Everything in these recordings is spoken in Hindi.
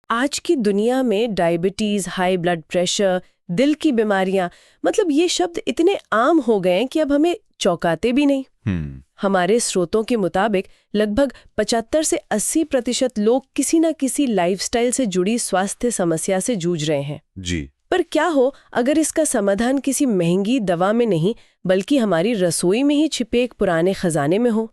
आज की दुनिया में डायबिटीज, हाई ब्लड प्रेशर, दिल की बीमारियां, मतलब ये शब्द इतने आम हो गए हैं कि अब हमें चौंकाते भी नहीं। हमारे स्रोतों के मुताबिक लगभग 75 से 80% लोग किसी न किसी लाइफस्टाइल से जुड़ी स्वास्थ्य समस्या से जूझ रहे हैं। जी। पर क्या हो अगर इसका समाधान किसी महंगी दवा में नहीं बल्कि हमारी रसोई में ही छिपे एक पुराने खजाने में हो।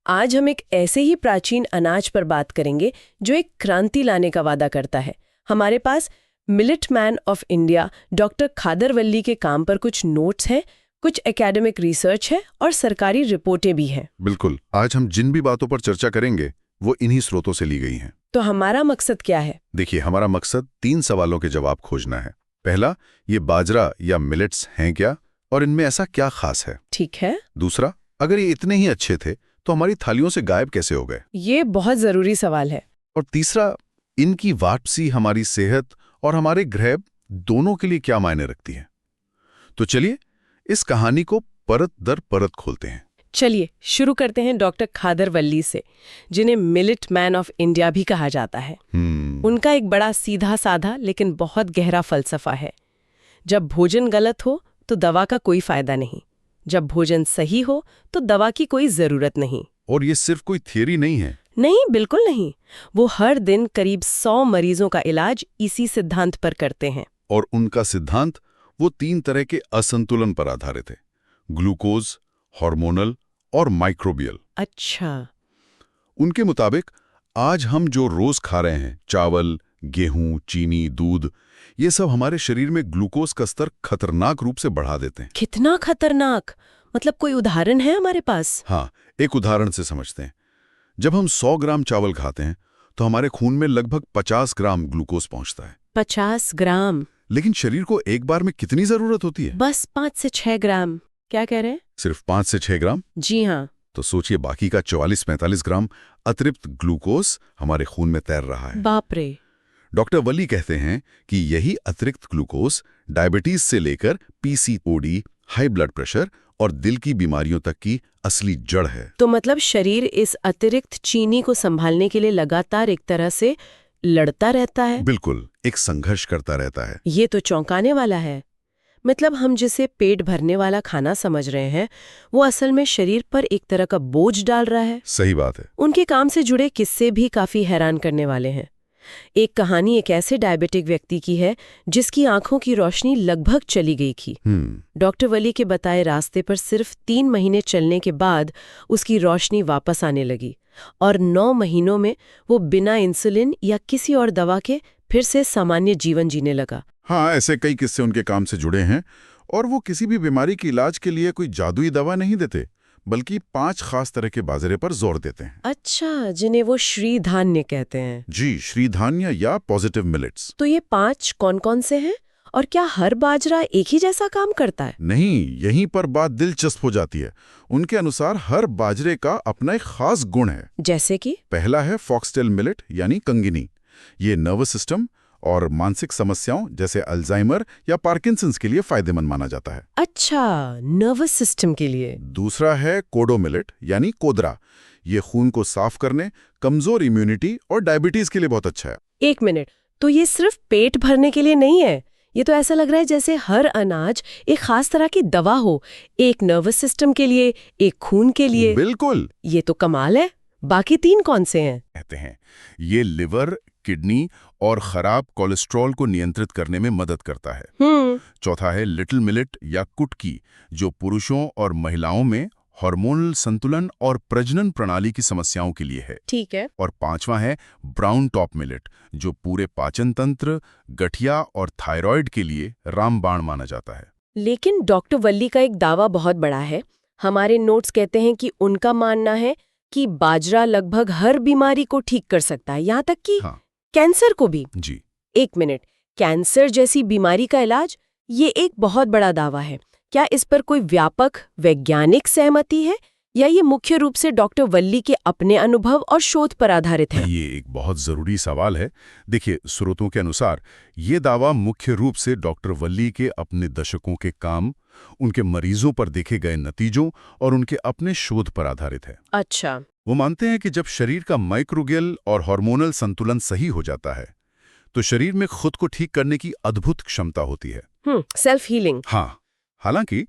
आज हम एक ऐसे ही प्राचीन अनाज पर बात करेंगे जो एक क्रांति लाने का वादा करता है। हमारे पास millet man of India doctor Khadar Valli के काम पर कुछ नोट्स हैं, कुछ एकेडमिक रिसर्च है और सरकारी रिपोर्टें भी हैं। बिल्कुल, आज हम जिन भी बातों पर चर्चा करेंगे वो इन्हीं स्रोतों से ली गई हैं। तो हमारा मकसद क्या है? देखिए, हमारा मकसद 3 सवालों के जवाब खोजना है। पहला, ये बाजरा या मिलेट्स हैं क्या और इनमें ऐसा क्या खास है? ठीक है। दूसरा, अगर ये इतने ही अच्छे थे तो हमारी थालियों से गायब कैसे हो गए? ये बहुत जरूरी सवाल है। और तीसरा, इनकी वापसी हमारी सेहत और हमारे ग्रह दोनों के लिए क्या मायने रखती है? तो चलिए इस कहानी को परत दर परत खोलते हैं। चलिए शुरू करते हैं डॉक्टर खादर वल्ली से, जिन्हें मिलेट मैन ऑफ इंडिया भी कहा जाता है। उनका एक बड़ा सीधा साधा लेकिन बहुत गहरा फलसफा है। जब भोजन गलत हो तो दवा का कोई फायदा नहीं, जब भोजन सही हो तो दवा की कोई जरूरत नहीं। और ये सिर्फ कोई थियरी नहीं है। नहीं, बिल्कुल नहीं। वो हर दिन करीब 100 मरीजों का इलाज इसी सिद्धांत पर करते हैं। और उनका सिद्धांत वो 3 तरह के असंतुलन पर आधारित है: ग्लूकोज, हार्मोनल और माइक्रोबियल। अच्छा। उनके मुताबिक आज हम जो रोज खा रहे हैं, चावल, गेहूं, चीनी, दूध, ये सब हमारे शरीर में ग्लूकोज का स्तर खतरनाक रूप से बढ़ा देते हैं। कितना खतरनाक? मतलब कोई उदाहरण है हमारे पास? हाँ, एक उदाहरण से समझते हैं। जब हम 100 ग्राम चावल खाते हैं तो हमारे खून में लगभग 50 ग्राम ग्लूकोज पहुंचता है। 50 ग्राम? लेकिन शरीर को एक बार में कितनी जरूरत होती है? बस 5 से 6 ग्राम। क्या कह रहे हैं? सिर्फ 5 से 6 ग्राम? जी हाँ। तो सोचिए, बाकी का 44-45 ग्राम अतिरिक्त ग्लूकोज हमारे खून में तैर रहा है। बाप रे। डॉक्टर वली कहते हैं कि यही अतिरिक्त ग्लूकोज डायबिटीज से लेकर पीसीओडी, हाई ब्लड प्रेशर और दिल की बीमारियों तक की असली जड़ है। तो मतलब शरीर इस अतिरिक्त चीनी को संभालने के लिए लगातार एक तरह से लड़ता रहता है। बिल्कुल, एक संघर्ष करता रहता है। ये तो चौंकाने वाला है। मतलब हम जिसे पेट भरने वाला खाना समझ रहे हैं वो असल में शरीर पर एक तरह का बोझ डाल रहा है। सही बात है। उनके काम से जुड़े किस्से भी काफी हैरान करने वाले हैं। एक कहानी एक ऐसे डायबिटिक व्यक्ति की है जिसकी आंखों की रोशनी लगभग चली गई थी। डॉक्टर वली के बताए रास्ते पर सिर्फ 3 महीने चलने के बाद उसकी रोशनी वापस आने लगी और 9 महीनों में वो बिना इंसुलिन या किसी और दवा के फिर से सामान्य जीवन जीने लगा। हाँ, ऐसे कई किस्से उनके काम से जुड़े हैं। और वो किसी भी बीमारी के इलाज के लिए कोई जादुई दवा नहीं देते, बल्कि 5 खास तरह के बाजरे पर जोर देते हैं। अच्छा, जिन्हें वो श्री धान्य कहते हैं। जी, श्री धान्य या पॉजिटिव मिलेट्स। तो ये 5 कौन-कौन से हैं और क्या हर बाजरा एक ही जैसा काम करता है? नहीं, यहीं पर बात दिलचस्प हो जाती है। उनके अनुसार हर बाजरे का अपना एक खास गुण है। जैसे कि? पहला है फॉक्सटेल मिलेट यानी कंगिनी। ये नर्वस सिस्टम और मानसिक समस्याओं जैसे अल्जाइमर या पार्किंसंस के लिए फायदेमंद माना जाता है। अच्छा, नर्वस सिस्टम के लिए। दूसरा है कोडो मिलेट यानी कोदरा। ये खून को साफ करने, कमजोर इम्यूनिटी और डायबिटीज के लिए बहुत अच्छा है। 1 मिनट, तो ये सिर्फ पेट भरने के लिए नहीं है? ये तो ऐसा लग रहा है जैसे हर अनाज एक खास तरह की दवा हो, एक नर्वस सिस्टम के लिए, एक खून के लिए। बिल्कुल। ये तो कमाल है। बाकी 3 कौन से हैं? कहते हैं ये लिवर, किडनी और खराब कोलेस्ट्रॉल को नियंत्रित करने में मदद करता है। चौथा है लिटिल मिलेट या कुटकी, जो पुरुषों और महिलाओं में हार्मोनल संतुलन और प्रजनन प्रणाली की समस्याओं के लिए है। ठीक है। और 5वां है ब्राउन टॉप मिलेट, जो पूरे पाचन तंत्र, गठिया और थायराइड के लिए रामबाण माना जाता है। लेकिन डॉक्टर वल्ली का एक दावा बहुत बड़ा है। हमारे नोट्स कहते हैं कि उनका मानना है कि बाजरा लगभग हर बीमारी को ठीक कर सकता है, यहाँ तक कि कैंसर को भी। जी। 1 मिनट, कैंसर जैसी बीमारी का इलाज, ये एक बहुत बड़ा दावा है। क्या इस पर कोई व्यापक वैज्ञानिक सहमति है या ये मुख्य रूप से डॉक्टर वल्ली के अपने अनुभव और शोध पर आधारित है? ये एक बहुत जरूरी सवाल है। देखिए, स्रोतों के अनुसार ये दावा मुख्य रूप से डॉक्टर वल्ली के अपने दशकों के काम, उनके मरीजों पर देखे गए नतीजों और उनके अपने शोध पर आधारित है। अच्छा। वो मानते हैं कि जब शरीर का माइक्रोबियल और हार्मोनल संतुलन सही हो जाता है तो शरीर में खुद को ठीक करने की अद्भुत क्षमता होती है। Self healing. हाँ, हालांकि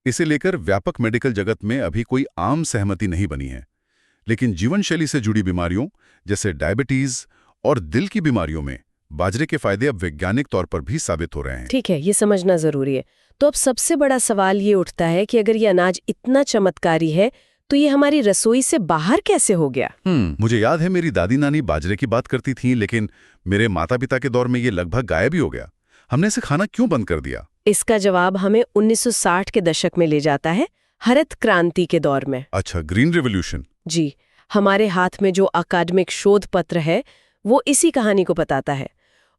इसे लेकर व्यापक मेडिकल जगत में अभी कोई आम सहमति नहीं बनी है, लेकिन जीवन शैली से जुड़ी बीमारियों जैसे डायबिटीज और दिल की बीमारियों में बाजरे के फायदे अब वैज्ञानिक तौर पर भी साबित हो रहे हैं। ठीक है, ये समझना जरूरी है। तो अब सबसे बड़ा सवाल ये उठता है कि अगर ये अनाज इतना चमत्कारी है तो ये हमारी रसोई से बाहर कैसे हो गया? मुझे याद है मेरी दादी नानी बाजरे की बात करती थी, लेकिन मेरे माता पिता के दौर में ये लगभग गायब ही हो गया। हमने इसे खाना क्यों बंद कर दिया? इसका जवाब हमें 1960 के दशक में ले जाता है, हरित क्रांति के दौर में। अच्छा, ग्रीन रिवॉल्यूशन। जी, हमारे हाथ में जो अकादमिक शोध पत्र है वो इसी कहानी को बताता है।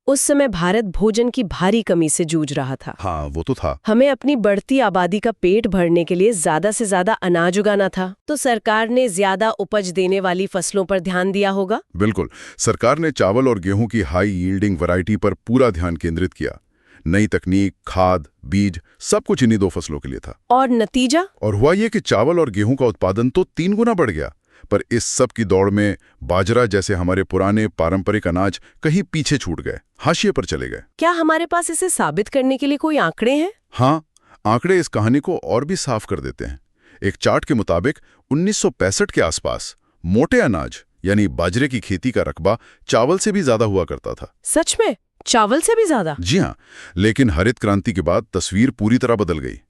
उस समय भारत भोजन की भारी कमी से जूझ रहा था। हाँ, वो तो था। हमें अपनी बढ़ती आबादी का पेट भरने के लिए ज्यादा से ज्यादा अनाज उगाना था, तो सरकार ने ज्यादा उपज देने वाली फसलों पर ध्यान दिया होगा। बिल्कुल, सरकार ने चावल और गेहूं की हाई यील्डिंग वैरायटी पर पूरा ध्यान केंद्रित किया। नई तकनीक, खाद, बीज, सब कुछ इन्हीं 2 फसलों के लिए था। और नतीजा? और हुआ ये कि चावल और गेहूं का उत्पादन तो 3 गुना बढ़ गया, पर इस सब की दौड़ में बाजरा जैसे हमारे पुराने पारंपरिक अनाज कहीं पीछे छूट गए, हाशिए पर चले गए। क्या हमारे पास इसे साबित करने के लिए कोई आंकड़े हैं? हाँ, आंकड़े इस कहानी को और भी साफ कर देते हैं। एक चार्ट के मुताबिक 1965 के आसपास मोटे अनाज यानी बाजरे की खेती का रकबा चावल से भी ज्यादा हुआ करता था। सच में? चावल से भी ज्यादा? जी हाँ, लेकिन हरित क्रांति के बाद तस्वीर पूरी तरह बदल गई।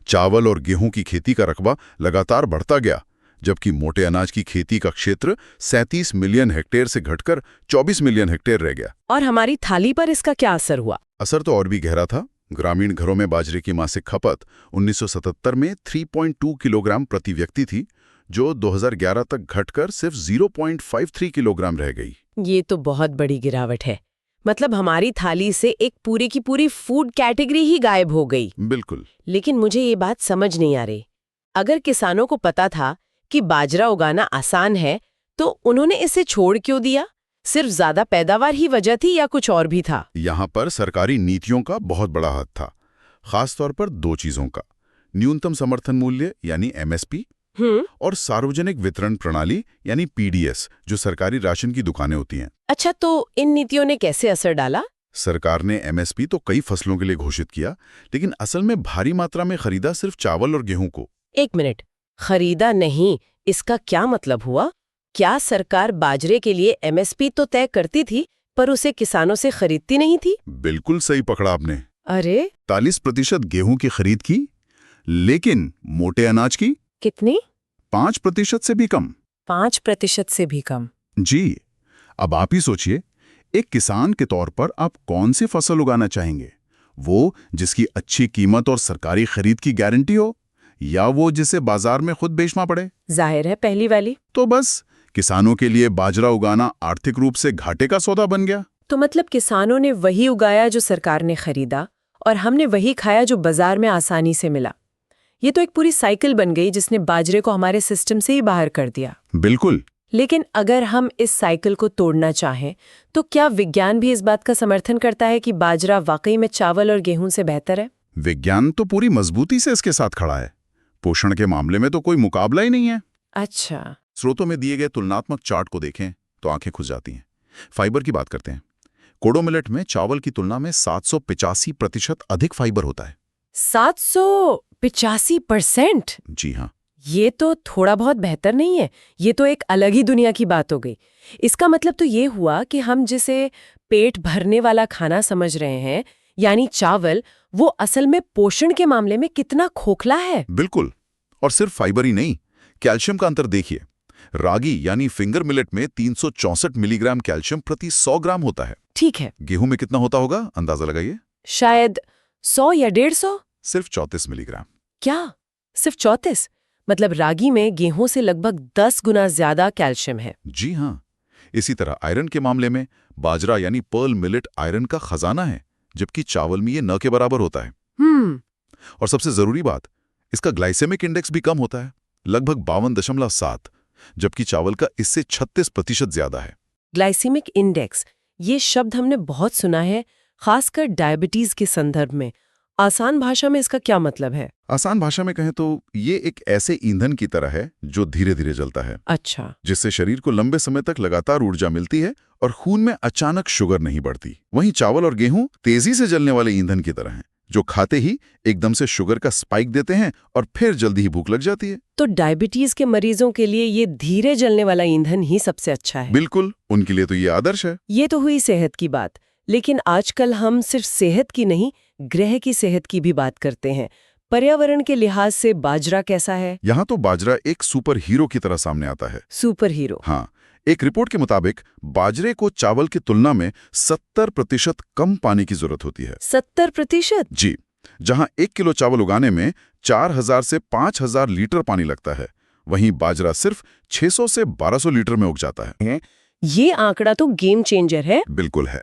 चावल और गेहूं की खेती का रकबा लगातार बढ़ता गया, जबकि मोटे अनाज की खेती का क्षेत्र 37 मिलियन हेक्टेयर से घटकर 24 मिलियन हेक्टेयर रह गया। और हमारी थाली पर इसका क्या असर हुआ? असर तो और भी गहरा था। ग्रामीण घरों में बाजरे की मासिक खपत 1977 में 3.2 किलोग्राम प्रति व्यक्ति थी, जो 2011 तक घटकर सिर्फ 0.53 किलोग्राम रह गई। ये तो बहुत बड़ी गिरावट है। मतलब हमारी थाली से एक पूरी की पूरी फूड कैटेगरी ही गायब हो गई। बिल्कुल। लेकिन मुझे ये बात समझ नहीं आ रही, अगर किसानों को पता था कि बाजरा उगाना आसान है तो उन्होंने इसे छोड़ क्यों दिया? सिर्फ ज्यादा पैदावार ही वजह थी या कुछ और भी था? यहाँ पर सरकारी नीतियों का बहुत बड़ा हाथ था, खासतौर पर 2 चीजों का। न्यूनतम समर्थन मूल्य यानी MSP और सार्वजनिक वितरण प्रणाली यानी PDS, जो सरकारी राशन की दुकानें होती हैं। अच्छा, तो इन नीतियों ने कैसे असर डाला? सरकार ने MSP तो कई फसलों के लिए घोषित किया, लेकिन असल में भारी मात्रा में खरीदा सिर्फ चावल और गेहूं को। एक मिनट, खरीदा नहीं, इसका क्या मतलब हुआ? क्या सरकार बाजरे के लिए MSP तो तय करती थी पर उसे किसानों से खरीदती नहीं थी? बिल्कुल सही पकड़ा आपने। अरे 40% गेहूं की खरीद की, लेकिन मोटे अनाज की कितनी? 5% से भी कम। 5% से भी कम? जी। अब आप ही सोचिए, एक किसान के तौर पर आप कौन सी फसल उगाना चाहेंगे? वो जिसकी अच्छी कीमत और सरकारी खरीद की गारंटी हो, या वो जिसे बाजार में खुद बेचना पड़े? जाहिर है पहली वाली। तो बस किसानों के लिए बाजरा उगाना आर्थिक रूप से घाटे का सौदा बन गया। तो मतलब किसानों ने वही उगाया जो सरकार ने खरीदा और हमने वही खाया जो बाजार में आसानी से मिला। ये तो एक पूरी साइकिल बन गई जिसने बाजरे को हमारे सिस्टम से ही बाहर कर दिया। बिल्कुल। लेकिन अगर हम इस साइकिल को तोड़ना चाहें तो क्या विज्ञान भी इस बात का समर्थन करता है कि बाजरा वाकई में चावल और गेहूं से बेहतर है? विज्ञान तो पूरी मजबूती से इसके साथ खड़ा है। पोषण के मामले में तो कोई मुकाबला ही नहीं है। अच्छा। स्रोतों में दिए गए तुलनात्मक चार्ट को देखें तो आंखें खुल जाती हैं। फाइबर की बात करते हैं। कोडो मिलेट में चावल की तुलना में 785% अधिक फाइबर होता है। 785%? जी हाँ। ये तो थोड़ा बहुत बेहतर नहीं है, ये तो एक अलग ही दुनिया की बात हो गई। इसका मतलब तो ये हुआ कि हम जिसे पेट भरने वाला खाना समझ रहे हैं, यानी चावल, वो असल में पोषण के मामले में कितना खोखला है। बिल्कुल। और सिर्फ फाइबर ही नहीं, कैल्शियम का अंतर देखिए। रागी यानी फिंगर मिलेट में 364 मिलीग्राम कैल्शियम प्रति 100 ग्राम होता है। ठीक है। गेहूं में कितना होता होगा, अंदाजा लगाइए। शायद 100 या 150। सिर्फ 34 मिलीग्राम। क्या? सिर्फ 34? मतलब रागी में गेहूं से लगभग 10 गुना ज्यादा कैल्शियम है। जी हाँ। इसी तरह आयरन के मामले में बाजरा यानी पर्ल मिलेट आयरन का खजाना है, जबकि चावल में ये न के बराबर होता है। और सबसे जरूरी बात, इसका ग्लाइसेमिक इंडेक्स भी कम होता है, लगभग 52.7, जबकि चावल का इससे 36% ज्यादा है। ग्लाइसेमिक इंडेक्स, ये शब्द हमने बहुत सुना है, खासकर डायबिटीज के संदर्भ में। आसान भाषा में इसका क्या मतलब है? आसान भाषा में कहें तो ये एक ऐसे ईंधन की तरह है जो धीरे धीरे जलता है। अच्छा। जिससे शरीर को लंबे समय तक लगातार ऊर्जा मिलती है और खून में अचानक शुगर नहीं बढ़ती। वहीं चावल और गेहूं तेजी से जलने वाले ईंधन की तरह हैं, जो खाते ही एकदम से शुगर का स्पाइक देते हैं और फिर जल्दी ही भूख लग जाती है। तो डायबिटीज के मरीजों के लिए ये धीरे जलने वाला ईंधन ही सबसे अच्छा है। बिल्कुल, उनके लिए तो ये आदर्श है। ये तो हुई सेहत की बात, लेकिन आजकल हम सिर्फ सेहत की नहीं, ग्रह की सेहत की भी बात करते हैं। पर्यावरण के लिहाज से बाजरा कैसा है? यहाँ तो बाजरा एक सुपर हीरो की तरह सामने आता है। Super hero? हाँ, एक रिपोर्ट के मुताबिक बाजरे को चावल की तुलना में 70% कम पानी की जरूरत होती है। 70%? जी, जहां 1 किलो चावल उगाने में 4000 से 5000 लीटर पानी लगता है, वहीं बाजरा सिर्फ 600 से 1200 लीटर में उग जाता है। ये आंकड़ा तो गेम चेंजर है। बिल्कुल है।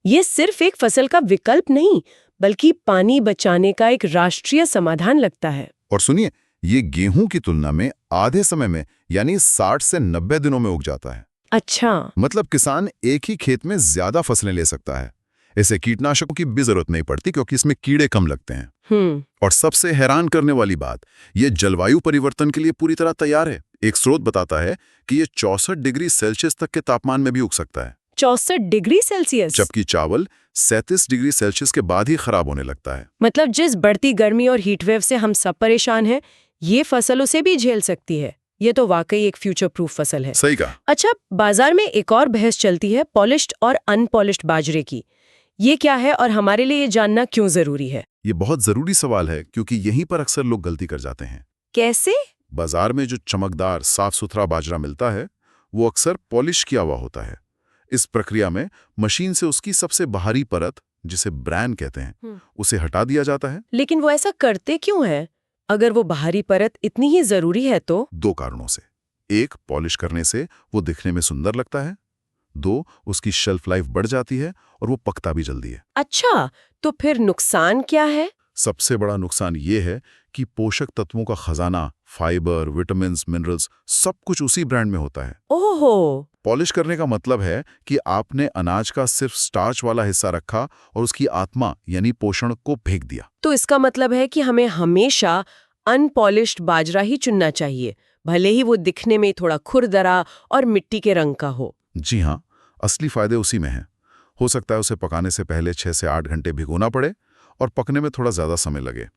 ये सिर्फ एक फसल का विकल्प नहीं, बल्कि पानी बचाने का एक राष्ट्रीय समाधान लगता है। और सुनिए, ये गेहूं की तुलना में आधे समय में यानी 60 से 90 दिनों में उग जाता है। अच्छा। मतलब किसान एक ही खेत में ज्यादा फसलें ले सकता है। इसे कीटनाशकों की भी जरूरत नहीं पड़ती क्योंकि इसमें कीड़े कम लगते हैं। और सबसे हैरान करने वाली बात, ये जलवायु परिवर्तन के लिए पूरी तरह तैयार है। एक स्रोत बताता है कि ये 64 डिग्री सेल्सियस तक के तापमान में भी उग सकता है। 64 डिग्री सेल्सियस? जबकि चावल 37 डिग्री सेल्सियस के बाद ही खराब होने लगता है। मतलब जिस बढ़ती गर्मी और हीटवेव से हम सब परेशान हैं, ये फसल उसे भी झेल सकती है। ये तो वाकई एक फ्यूचर प्रूफ फसल है। सही कहा। अच्छा, बाजार में एक और बहस चलती है पॉलिश्ड और अनपॉलिश्ड बाजरे की। ये क्या है और हमारे लिए ये जानना क्यों जरूरी है? ये बहुत जरूरी सवाल है क्योंकि यहीं पर अक्सर लोग गलती कर जाते हैं। कैसे? बाजार में जो चमकदार साफ सुथरा बाजरा मिलता है वो अक्सर पॉलिश किया हुआ होता है। इस प्रक्रिया में मशीन से उसकी सबसे बाहरी परत, जिसे ब्रैन कहते हैं, उसे हटा दिया जाता है। लेकिन वो ऐसा करते क्यों है? अगर वो बाहरी परत इतनी ही जरूरी है तो? 2 कारणों से। 1, पॉलिश करने से वो दिखने में सुंदर लगता है। 2, उसकी शेल्फ लाइफ बढ़ जाती है और वो पकता भी जल्दी है। अच्छा, तो फिर नुकसान क्या है? सबसे बड़ा नुकसान ये है कि पोषक तत्वों का खजाना, फाइबर, विटामिन्स, मिनरल्स, सब कुछ उसी ब्रांड में होता है। ओहो। पॉलिश करने का मतलब है कि आपने अनाज का सिर्फ स्टार्च वाला हिस्सा रखा और उसकी आत्मा यानी पोषण को फेंक दिया। तो इसका मतलब है कि हमें हमेशा अनपॉलिश्ड बाजरा ही चुनना चाहिए, भले ही वो दिखने में थोड़ा खुरदरा और मिट्टी के रंग का हो। जी हाँ, असली फायदे उसी में हैं। हो सकता है उसे पकाने से पहले 6 से 8 घंटे भिगोना पड़े और पकने में थोड़ा ज्यादा समय लगे।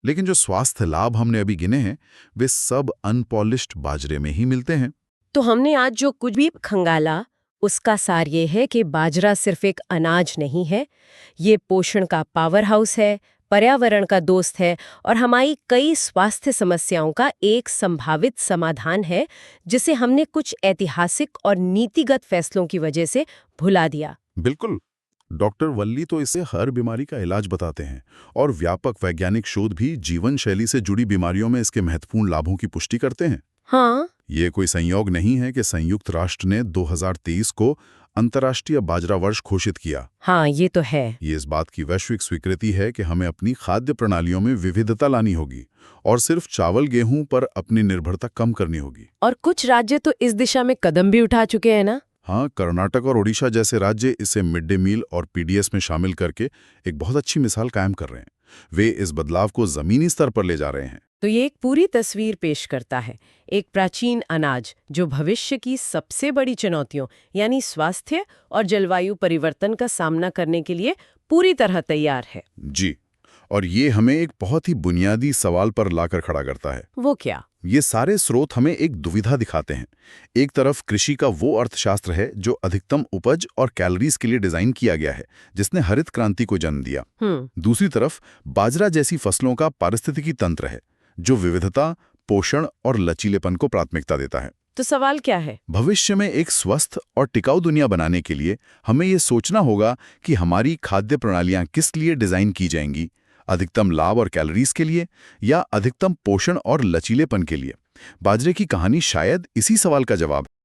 लेकिन जो स्वास्थ्य लाभ हमने अभी गिने हैं वे सब अनपॉलिश्ड बाजरे में ही मिलते हैं। तो हमने आज जो कुछ भी खंगाला, उसका सार ये है कि बाजरा सिर्फ एक अनाज नहीं है, ये पोषण का पावर हाउस है, पर्यावरण का दोस्त है और हमारी कई स्वास्थ्य समस्याओं का एक संभावित समाधान है, जिसे हमने कुछ ऐतिहासिक और नीतिगत फैसलों की वजह से भुला दिया। बिल्कुल। डॉक्टर वल्ली तो इसे हर बीमारी का इलाज बताते हैं और व्यापक वैज्ञानिक शोध भी जीवन शैली से जुड़ी बीमारियों में इसके महत्वपूर्ण लाभों की पुष्टि करते हैं। हाँ, ये कोई संयोग नहीं है कि संयुक्त राष्ट्र ने 2023 को अंतर्राष्ट्रीय बाजरा वर्ष घोषित किया। हाँ, ये तो है। ये इस बात की वैश्विक स्वीकृति है कि हमें अपनी खाद्य प्रणालियों में विविधता लानी होगी और सिर्फ चावल गेहूं पर अपनी निर्भरता कम करनी होगी। और कुछ राज्य तो इस दिशा में कदम भी उठा चुके हैं ना? हाँ, कर्नाटक और ओडिशा जैसे राज्य इसे मिड डे मील और पीडीएस में शामिल करके एक बहुत अच्छी मिसाल कायम कर रहे हैं। वे इस बदलाव को जमीनी स्तर पर ले जा रहे हैं। तो ये एक पूरी तस्वीर पेश करता है, एक प्राचीन अनाज जो भविष्य की सबसे बड़ी चुनौतियों यानी स्वास्थ्य और जलवायु परिवर्तन का सामना करने के लिए पूरी तरह तैयार है। जी, और ये हमें एक बहुत ही बुनियादी सवाल पर लाकर खड़ा करता है। वो क्या? ये सारे स्रोत हमें एक दुविधा दिखाते हैं। एक तरफ कृषि का वो अर्थशास्त्र है जो अधिकतम उपज और कैलोरीज के लिए डिजाइन किया गया है, जिसने हरित क्रांति को जन्म दिया। दूसरी तरफ बाजरा जैसी फसलों का पारिस्थितिकी तंत्र है जो विविधता, पोषण और लचीलेपन को प्राथमिकता देता है। तो सवाल क्या है? भविष्य में एक स्वस्थ और टिकाऊ दुनिया बनाने के लिए हमें ये सोचना होगा कि हमारी खाद्य प्रणालियां किस लिए डिजाइन की जाएंगी, अधिकतम लाभ और कैलोरीज के लिए या अधिकतम पोषण और लचीलेपन के लिए। बाजरे की कहानी शायद इसी सवाल का जवाब है।